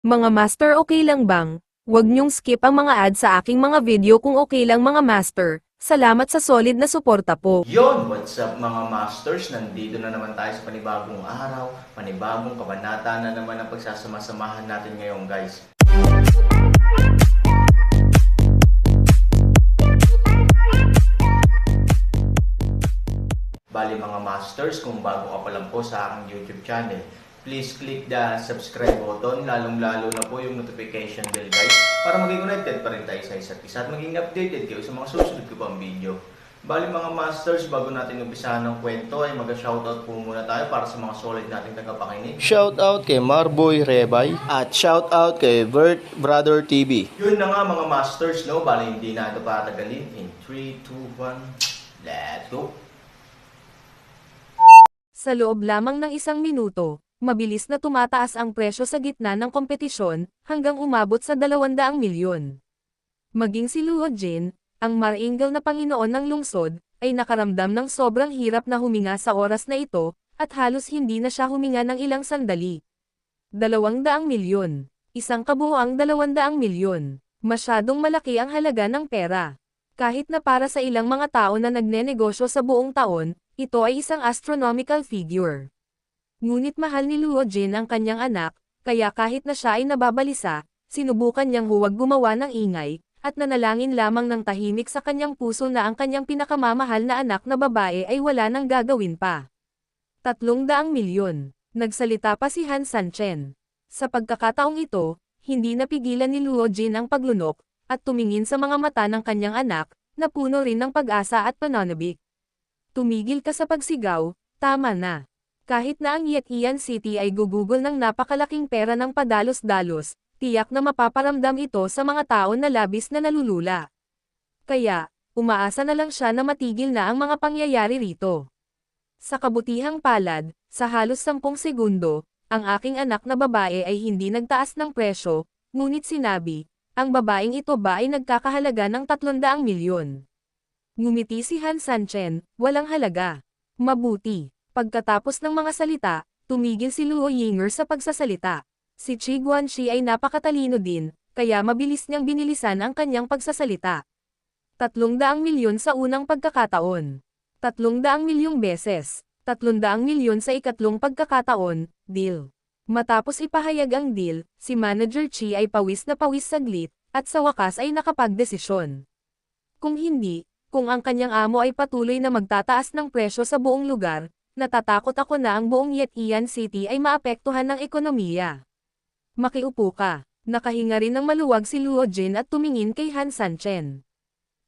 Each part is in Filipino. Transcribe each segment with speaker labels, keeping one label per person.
Speaker 1: Mga master, okay lang bang? Huwag niyong skip ang mga ad sa aking mga video kung okay lang mga master. Salamat sa solid na suporta po.
Speaker 2: Yon, what's up mga masters? Nandito na naman tayo sa panibagong araw, panibagong kabanata na naman ang pagsasama-samahan natin ngayon guys. Bali mga masters, kung bago ka pa lang po sa aking YouTube channel, please click the subscribe button, lalong-lalo na po yung notification bell guys, para maging connected pa rin tayo sa isa't isa at maging updated kayo sa mga susunod ko pang video. Bali mga masters, bago natin umpisahan ng kwento ay mag-shoutout po muna tayo para sa mga solid nating tagapakinig. Shoutout kay Marboy Rebay at shoutout kay Vert Brother TV. Yun na nga mga masters, no? Bali hindi na ito patagalin. In 3, 2, 1, let's go!
Speaker 1: Sa loob lamang ng 1 minuto, mabilis na tumataas ang presyo sa gitna ng kompetisyon, hanggang umabot sa 200 milyon. Maging si Luo Jin, ang maringal na Panginoon ng lungsod, ay nakaramdam ng sobrang hirap na huminga sa oras na ito, at halos hindi na siya huminga ng ilang sandali. 200 milyon. Isang kabuuang 200 milyon. Masyadong malaki ang halaga ng pera. Kahit na para sa ilang mga tao na nagnenegosyo sa buong taon, ito ay isang astronomical figure. Ngunit mahal ni Luo Jin ang kanyang anak, kaya kahit na siya ay nababalisa, sinubukan niyang huwag gumawa ng ingay, at nanalangin lamang ng tahimik sa kanyang puso na ang kanyang pinakamamahal na anak na babae ay wala nang gagawin pa. 300 milyon. Nagsalita pa si Han Sanchen. Sa pagkakataong ito, hindi napigilan ni Luo Jin ang paglunok, at tumingin sa mga mata ng kanyang anak, na puno rin ng pag-asa at pananabik. Tumigil ka sa pagsigaw, tama na. Kahit na ang Yetian City ay gugugol ng napakalaking pera ng padalos-dalos, tiyak na mapaparamdam ito sa mga tao na labis na nalulula. Kaya, umaasa na lang siya na matigil na ang mga pangyayari rito. Sa kabutihang palad, sa halos 10 segundo, ang aking anak na babae ay hindi nagtaas ng presyo, ngunit sinabi, ang babaeng ito ba ay nagkakahalaga ng 300 milyon? Ngumiti si Han Sanchen, walang halaga. Mabuti. Pagkatapos ng mga salita, tumigil si Luo Yinger sa pagsasalita. Si Chi Guanxi ay napakatalino din, kaya mabilis niyang binilisan ang kanyang pagsasalita. 300 milyon sa unang pagkakataon. 300 milyong beses. 300 milyon sa ikatlong pagkakataon, deal. Matapos ipahayag ang deal, si Manager Chi ay pawis na pawis saglit, at sa wakas ay nakapagdesisyon. Kung hindi, kung ang kanyang amo ay patuloy na magtataas ng presyo sa buong lugar, natatakot ako na ang buong Yetian City ay maapektuhan ng ekonomiya. Makiupo ka. Nakahinga rin ng maluwag si Luo Jin at tumingin kay Han Sanchen.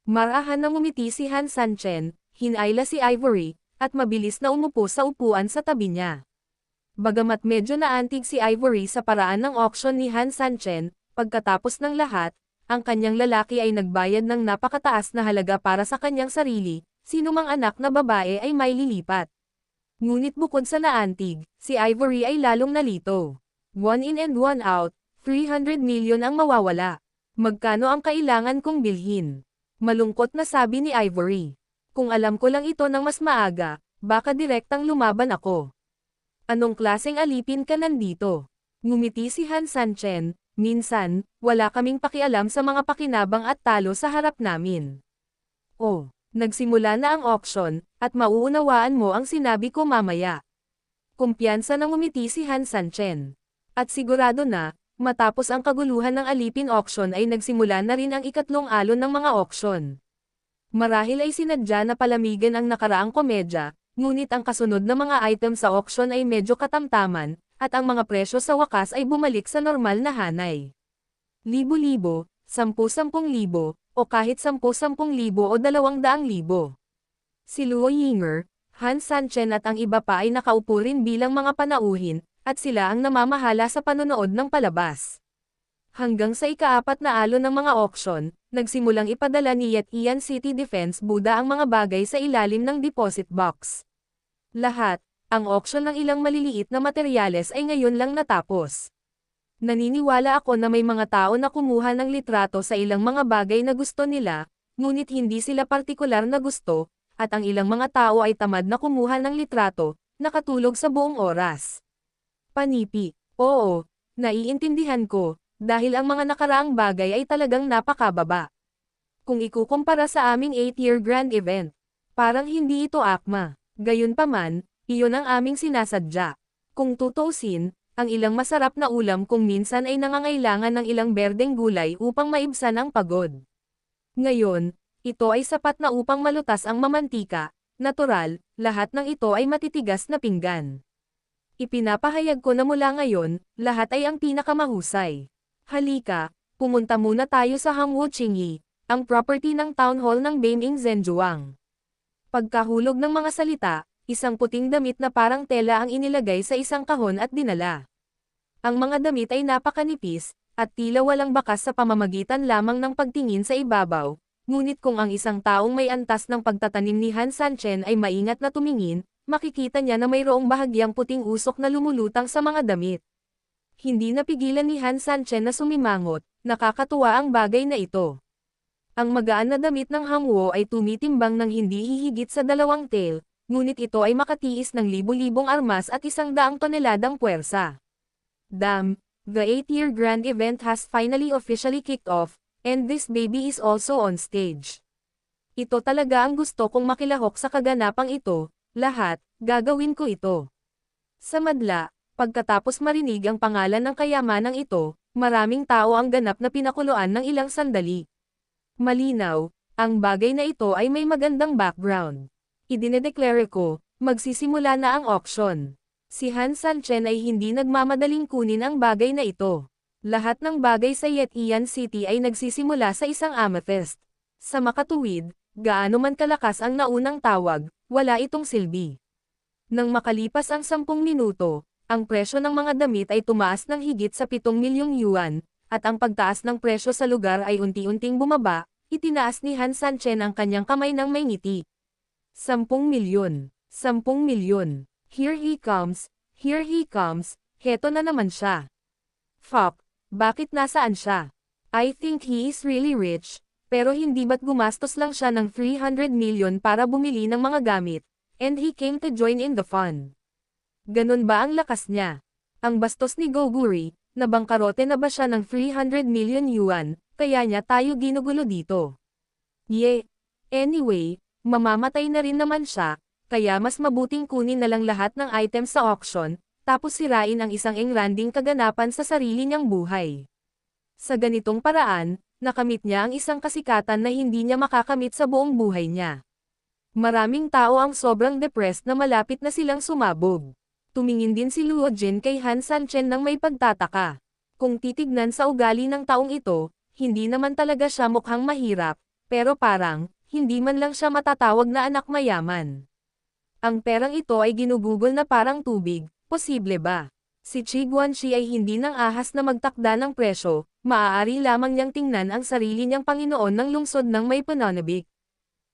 Speaker 1: Marahan na ngumiti si Han Sanchen, hinayla si Ivory, at mabilis na umupo sa upuan sa tabi niya. Bagamat medyo naantig si Ivory sa paraan ng auction ni Han Sanchen, pagkatapos ng lahat, ang kanyang lalaki ay nagbayad ng napakataas na halaga para sa kanyang sarili, sinumang anak na babae ay may lilipat. Ngunit bukod sa naantig, si Ivory ay lalong nalito. 1 in and 1 out, 300 million ang mawawala. Magkano ang kailangan kong bilhin? Malungkot na sabi ni Ivory. Kung alam ko lang ito ng mas maaga, baka direktang lumaban ako. Anong klaseng alipin ka nandito? Ngumiti si Han Sanchen, minsan, wala kaming pakialam sa mga pakinabang at talo sa harap namin. Oh, nagsimula na ang auction, at mauunawaan mo ang sinabi ko mamaya. Kumpiyansa na ngumiti si Han Sanchen. At sigurado na, matapos ang kaguluhan ng alipin auction ay nagsimula na rin ang ikatlong alon ng mga auction. Marahil ay sinadya na palamigan ang nakaraang komedya, ngunit ang kasunod na mga item sa auction ay medyo katamtaman, at ang mga presyo sa wakas ay bumalik sa normal na hanay. Libo-libo, 10-10 libo, o kahit 10-10 libo o 200 libo. Si Luo Yinger, Han Sanchen at ang iba pa ay nakaupo rin bilang mga panauhin, at sila ang namamahala sa panonood ng palabas. Hanggang sa ika-4 na alon ng mga auction, nagsimulang ipadala ni Yetian City Defense Buda ang mga bagay sa ilalim ng deposit box. Lahat, ang auction ng ilang maliliit na materyales ay ngayon lang natapos. Naniniwala ako na may mga tao na kumuha ng litrato sa ilang mga bagay na gusto nila, ngunit hindi sila partikular na gusto, at ang ilang mga tao ay tamad na kumuha ng litrato, nakatulog sa buong oras. Panipi. Oo, Naiintindihan ko, dahil ang mga nakaraang bagay ay talagang napakababa. Kung ikukumpara sa aming 8-year grand event, parang hindi ito akma. Gayunpaman, iyon ang aming sinasadya. Kung tutuusin, ang ilang masarap na ulam kung minsan ay nangangailangan ng ilang berdeng gulay upang maibsan ang pagod. Ngayon, ito ay sapat na upang malutas ang mamantika, natural, lahat ng ito ay matitigas na pinggan. Ipinapahayag ko na mula ngayon, lahat ay ang pinakamahusay. Halika, pumunta muna tayo sa Hangwu Qingyi, ang property ng town hall ng Beiming Zhenjuang. Pagkahulog ng mga salita, isang puting damit na parang tela ang inilagay sa isang kahon at dinala. Ang mga damit ay napakanipis, at tila walang bakas sa pamamagitan lamang ng pagtingin sa ibabaw, ngunit kung ang isang taong may antas ng pagtatanim ni Han Sanchen ay maingat na tumingin, makikita niya na mayroong bahagyang puting usok na lumulutang sa mga damit. Hindi napigilan ni Han Sanchen na sumimangot, nakakatuwa ang bagay na ito. Ang magaan na damit ng Hangwo ay tumitimbang ng hindi hihigit sa 2 tael, ngunit ito ay makatiis ng libu-libong armas at 100 toneladang puwersa. Damn, the 8-year grand event has finally officially kicked off, and this baby is also on stage. Ito talaga ang gusto kong makilahok sa kaganapang ito, lahat, gagawin ko ito. Sa madla, pagkatapos marinig ang pangalan ng kayamanang ito, maraming tao ang ganap na pinakuluan ng ilang sandali. Malinaw, ang bagay na ito ay may magandang background. Idinedeklara ko, magsisimula na ang auction. Si Han Sanchen ay hindi nagmamadaling kunin ang bagay na ito. Lahat ng bagay sa Yetian City ay nagsisimula sa isang amethyst. Sa makatuwid, gaano man kalakas ang naunang tawag, wala itong silbi. Nang makalipas ang 10 minuto, ang presyo ng mga damit ay tumaas ng higit sa 7 milyong yuan, at ang pagtaas ng presyo sa lugar ay unti-unting bumaba, itinaas ni Han Sanchen ang kanyang kamay ng may ngiti. 10 milyon. 10 milyon. Here he comes, heto na naman siya. Fuck, bakit nasaan siya? I think he is really rich, pero hindi ba't gumastos lang siya ng 300 million para bumili ng mga gamit, and he came to join in the fun. Ganun ba ang lakas niya? Ang bastos ni Goguri, nabangkarote na ba siya ng 300 million yuan, kaya niya tayo ginugulo dito. Anyway, mamamatay na rin naman siya, kaya mas mabuting kunin na lang lahat ng items sa auction, tapos sirain ang isang engranding kaganapan sa sarili niyang buhay. Sa ganitong paraan, nakamit niya ang isang kasikatan na hindi niya makakamit sa buong buhay niya. Maraming tao ang sobrang depressed na malapit na silang sumabog. Tumingin din si Luo Jin kay Han Sanchen nang may pagtataka. Kung titignan sa ugali ng taong ito, hindi naman talaga siya mukhang mahirap, pero parang, hindi man lang siya matatawag na anak mayaman. Ang perang ito ay ginugugol na parang tubig, posible ba? Si Chi Guanxi ay hindi nang ahas na magtakda ng presyo, maaari lamang niyang tingnan ang sarili niyang Panginoon ng lungsod ng may pananabik.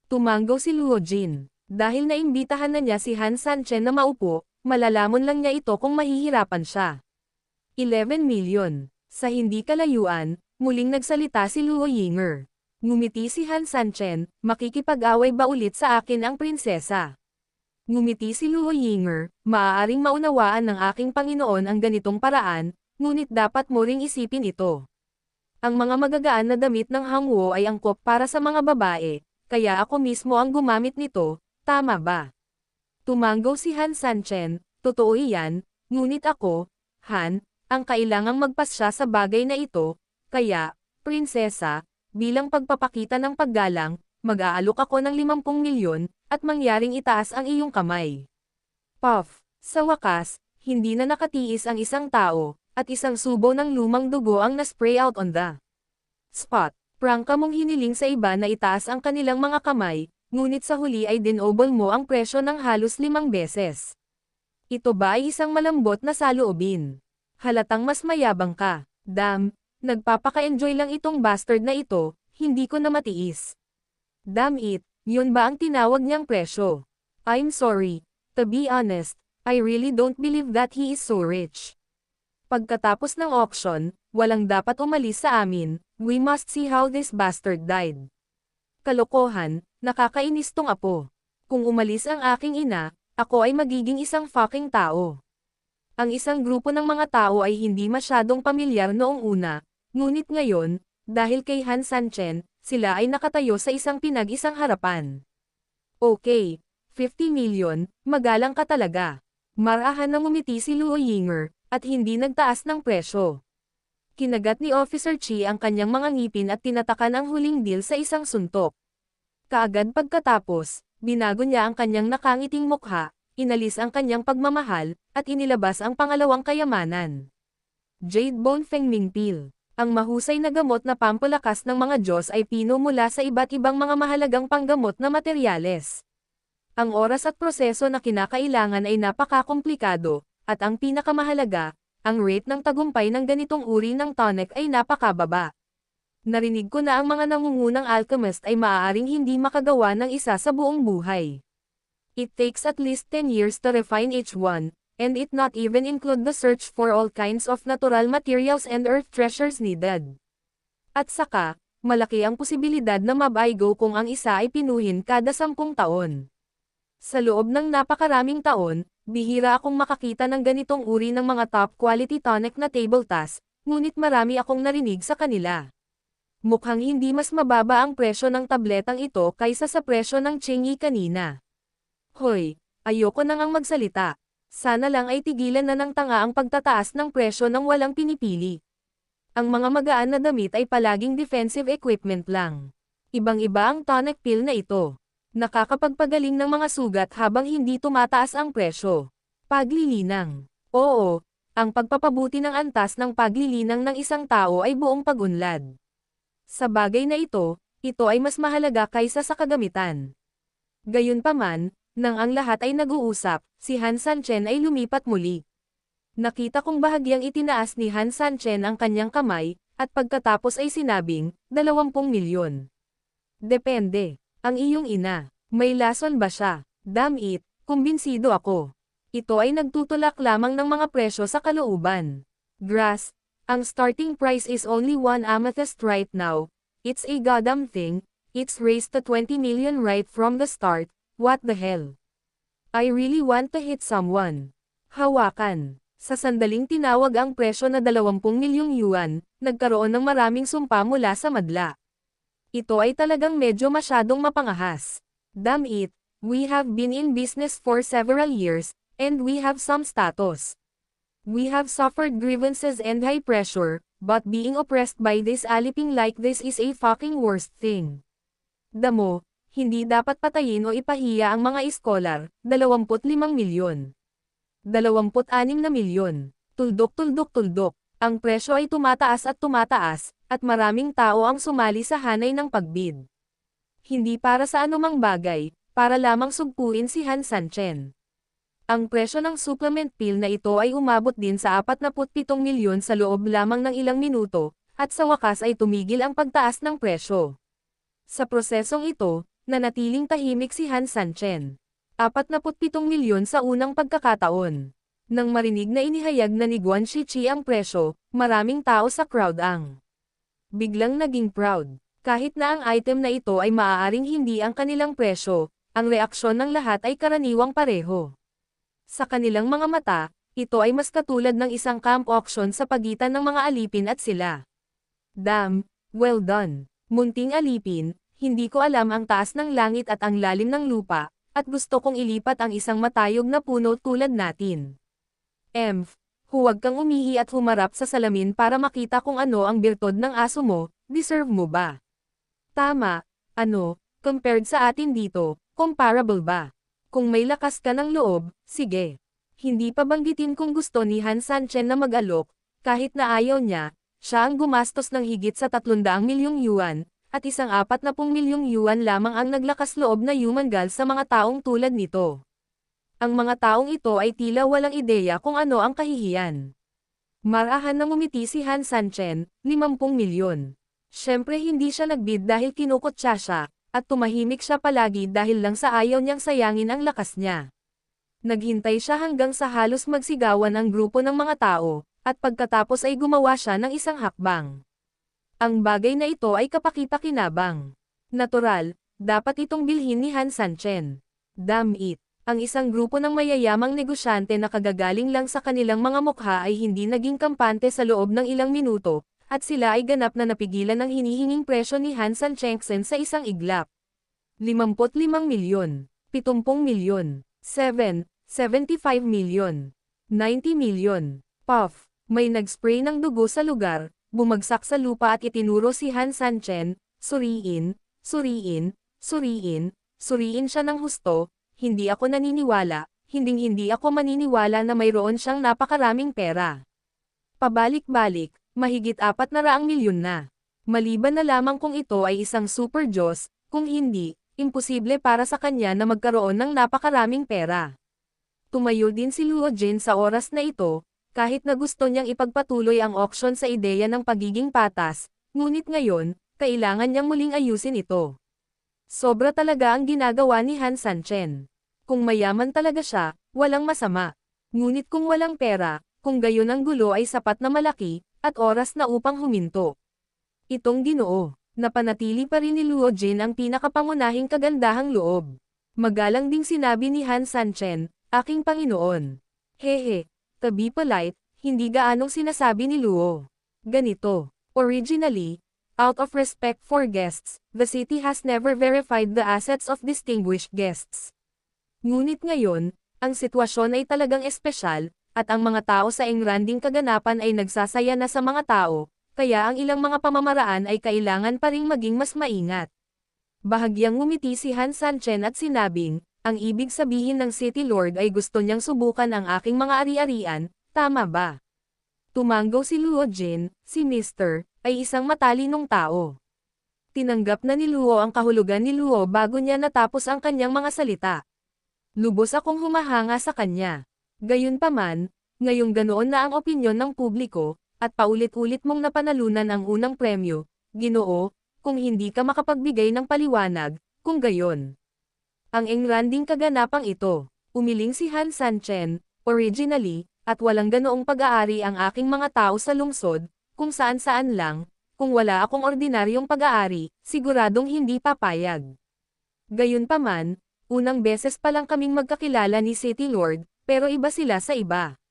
Speaker 1: Tumanggaw si Luo Jin. Dahil naimbitahan na niya si Han Sanchen na maupo, malalamon lang niya ito kung mahihirapan siya. 11 milyon. Sa hindi kalayuan, muling nagsalita si Luo Yinger. Ngumiti si Han Sanchen, makikipag-away ba ulit sa akin ang prinsesa? Ngumiti si Luo Yinger, maaaring maunawaan ng aking Panginoon ang ganitong paraan, ngunit dapat mo ring isipin ito. Ang mga magagaan na damit ng Hangwo ay angkop para sa mga babae, kaya ako mismo ang gumamit nito, tama ba? Tumanggaw si Han Sanchen, totoo iyan, ngunit ako, Han, ang kailangang magpasya sa bagay na ito, kaya, prinsesa, bilang pagpapakita ng paggalang, mag-aalok ako ng 50 milyon, at mangyaring itaas ang iyong kamay. Puff, sa wakas, hindi na nakatiis ang isang tao, at isang subo ng lumang dugo ang na-spray out on the spot. Prangka mong hiniling sa iba na itaas ang kanilang mga kamay, ngunit sa huli ay dinobol mo ang presyo ng halos 5 beses. Ito ba ay isang malambot na saloobin? Halatang mas mayabang ka. Damn, nagpapaka-enjoy lang itong bastard na ito, hindi ko na matiis. Damn it, yun ba ang tinawag niyang presyo? I'm sorry, to be honest, I really don't believe that he is so rich. Pagkatapos ng auction, walang dapat umalis sa amin, we must see how this bastard died. Kalokohan, nakakainis tong apo. Kung umalis ang aking ina, ako ay magiging isang fucking tao. Ang isang grupo ng mga tao ay hindi masyadong pamilyar noong una, ngunit ngayon, dahil kay Han Sanchen, sila ay nakatayo sa isang pinag-isang harapan. Okay, 50 million, magalang ka talaga. Marahan na ngumiti si Luo Yinger, at hindi nagtaas ng presyo. Kinagat ni Officer Chi ang kanyang mga ngipin at tinatakan ang huling deal sa isang suntok. Kaagad pagkatapos, binago niya ang kanyang nakangiting mukha, inalis ang kanyang pagmamahal, at inilabas ang pangalawang kayamanan. Jade Bone Feng Ming Pil. Ang mahusay na gamot na pampalakas ng mga Diyos ay pino mula sa iba't ibang mga mahalagang panggamot na materyales. Ang oras at proseso na kinakailangan ay napakakomplikado, at ang pinakamahalaga, ang rate ng tagumpay ng ganitong uri ng tonic ay napakababa. Narinig ko na ang mga nangungunang alchemist ay maaaring hindi makagawa ng isa sa buong buhay. It takes at least 10 years to refine each one, and it not even include the search for all kinds of natural materials and earth treasures needed. At saka, malaki ang posibilidad na mabaygo kung ang isa ay pinuhin kada 10 taon. Sa loob ng napakaraming taon, bihira akong makakita ng ganitong uri ng mga top quality tonic na table task, ngunit marami akong narinig sa kanila. Mukhang hindi mas mababa ang presyo ng tabletang ito kaysa sa presyo ng Chingy kanina. Hoy, ayoko nang ang magsalita. Sana lang ay tigilan na ng tanga ang pagtataas ng presyo ng walang pinipili. Ang mga magaan na damit ay palaging defensive equipment lang. Ibang-iba ang tonic pill na ito. Nakakapagpagaling ng mga sugat habang hindi tumataas ang presyo. Paglilinang. Oo, ang pagpapabuti ng antas ng paglilinang ng isang tao ay buong pag-unlad. Sa bagay na ito ay mas mahalaga kaysa sa kagamitan. Gayunpaman, nang ang lahat ay nag-uusap, si Han Sanchen ay lumipat muli. Nakita kong bahagyang itinaas ni Han Sanchen ang kanyang kamay, at pagkatapos ay sinabing, 20 milyon. Depende. Ang iyong ina, may lason ba siya? Damn it, kumbinsido ako. Ito ay nagtutulak lamang ng mga presyo sa kalooban. Grass, ang starting price is only 1 amethyst right now. It's a goddamn thing, it's raised to 20 million right from the start. What the hell? I really want to hit someone. Hawakan. Sa sandaling tinawag ang presyo na 20 milyong yuan, nagkaroon ng maraming sumpa mula sa madla. Ito ay talagang medyo masyadong mapangahas. Damn it, we have been in business for several years, and we have some status. We have suffered grievances and high pressure, but being oppressed by this aliping like this is a fucking worst thing. Damo, hindi dapat patayin o ipahiya ang mga iskolar, 25 milyon. 26 na milyon. Tuldok. Ang presyo ay tumataas, at maraming tao ang sumali sa hanay ng pagbid. Hindi para sa anumang bagay, para lamang sugpuin si Han Sanchen. Ang presyo ng supplement pill na ito ay umabot din sa 47 milyon sa loob lamang ng ilang minuto, at sa wakas ay tumigil ang pagtaas ng presyo. Sa prosesong ito, nanatiling tahimik si Han Sanchen. 47 milyon sa unang pagkakataon. Nang marinig na inihayag na ni Guan Shichi ang presyo, maraming tao sa crowd ang biglang naging proud. Kahit na ang item na ito ay maaaring hindi ang kanilang presyo, ang reaksyon ng lahat ay karaniwang pareho. Sa kanilang mga mata, ito ay mas katulad ng isang camp auction sa pagitan ng mga alipin at sila. Damn, well done. Munting alipin, hindi ko alam ang taas ng langit at ang lalim ng lupa, at gusto kong ilipat ang isang matayog na puno tulad natin. Huwag kang umihi at humarap sa salamin para makita kung ano ang birtod ng aso mo, deserve mo ba? Tama, compared sa atin dito, comparable ba? Kung may lakas ka ng loob, sige. Hindi pa banggitin kung gusto ni Han Sanchen na mag-alok, kahit na ayaw niya, siya ang gumastos ng higit sa 300 milyong yuan, at isang 40 milyong yuan lamang ang naglakas loob na yumangal sa mga taong tulad nito. Ang mga taong ito ay tila walang ideya kung ano ang kahihiyan. Marahan na ngumiti si Han Sanchen, 50 milyon. Siyempre hindi siya nagbid dahil kinukutya siya, at tumahimik siya palagi dahil lang sa ayaw niyang sayangin ang lakas niya. Naghintay siya hanggang sa halos magsigawan ang grupo ng mga tao, at pagkatapos ay gumawa siya ng isang hakbang. Ang bagay na ito ay kapaki-pakinabang. Natural, dapat itong bilhin ni Han Sanchen. Damn it. Ang isang grupo ng mayayamang negosyante na kagagaling lang sa kanilang mga mukha ay hindi naging kampante sa loob ng ilang minuto, at sila ay ganap na napigilan ng hinihinging presyo ni Hansan Chengsen sa isang iglap. 55 milyon, 70 milyon, 75 milyon, 90 milyon. Puff, may nagspray ng dugo sa lugar, bumagsak sa lupa at itinuro si Han Sanchen, suriin, suriin, suriin, suriin siya ng husto. Hindi ako naniniwala, hindi ako maniniwala na mayroon siyang napakaraming pera. Pabalik-balik, mahigit 400 milyon na. Maliban na lamang kung ito ay isang super Diyos, kung hindi, imposible para sa kanya na magkaroon ng napakaraming pera. Tumayo din si Luo Jin sa oras na ito, kahit na gusto niyang ipagpatuloy ang auction sa ideya ng pagiging patas, ngunit ngayon, kailangan niyang muling ayusin ito. Sobra talaga ang ginagawa ni Han Sanchen. Kung mayaman talaga siya, walang masama. Ngunit kung walang pera, kung gayon ang gulo ay sapat na malaki, at oras na upang huminto. Itong Ginoo, napanatili pa rin ni Luo Jin ang pinakapangunahing kagandahang loob. Magalang ding sinabi ni Han Sanchen, aking Panginoon. Hehe, to be polite, hindi gaanong sinasabi ni Luo. Ganito, originally, out of respect for guests, the city has never verified the assets of distinguished guests. Ngunit ngayon, ang sitwasyon ay talagang espesyal, at ang mga tao sa engranding kaganapan ay nagsasaya na sa mga tao, kaya ang ilang mga pamamaraan ay kailangan pa ring maging mas maingat. Bahagyang ngumiti si Han Sanchen at sinabing, ang ibig sabihin ng City Lord ay gusto niyang subukan ang aking mga ari-arian, tama ba? Tumanggaw si Luo Jin, si Mr. ay isang matalinong tao. Tinanggap na ni Luo ang kahulugan ni Luo bago niya natapos ang kanyang mga salita. Lubos akong humahanga sa kanya. Gayunpaman, ngayong ganoon na ang opinyon ng publiko, at paulit-ulit mong napanalunan ang unang premyo, Ginoo, kung hindi ka makapagbigay ng paliwanag, kung gayon. Ang engranding kaganapang ito, umiling si Han Sanchen, originally, at walang ganoong pag-aari ang aking mga tao sa lungsod, kung saan-saan lang, kung wala akong ordinaryong pag-aari, siguradong hindi papayag. Gayunpaman, unang beses pa lang kaming magkakilala ni City Lord, pero iba sila sa iba.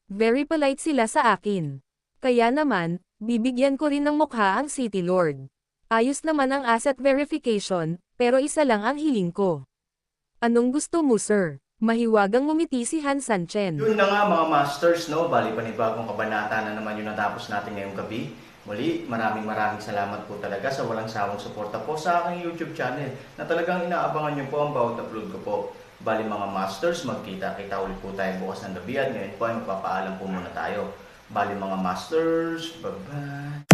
Speaker 1: Very polite sila sa akin. Kaya naman, bibigyan ko rin ng mukha ang City Lord. Ayos naman ang asset verification, pero isa lang ang hiling ko. Anong gusto mo, sir? Mahiwagang ngumiti si Han Sanchen.
Speaker 2: Yun na nga mga masters, no? Bali panibagong kabanata na naman yung natapos natin ngayong gabi. Muli, maraming salamat po talaga sa walang sawang suporta po sa aking YouTube channel na talagang inaabangan nyo po ang bawat upload ko po. Bali mga masters, magkita-kita ulit po tayo bukas ng gabi at ngayon po ay magpapaalam po muna tayo. Bali mga masters, bye-bye!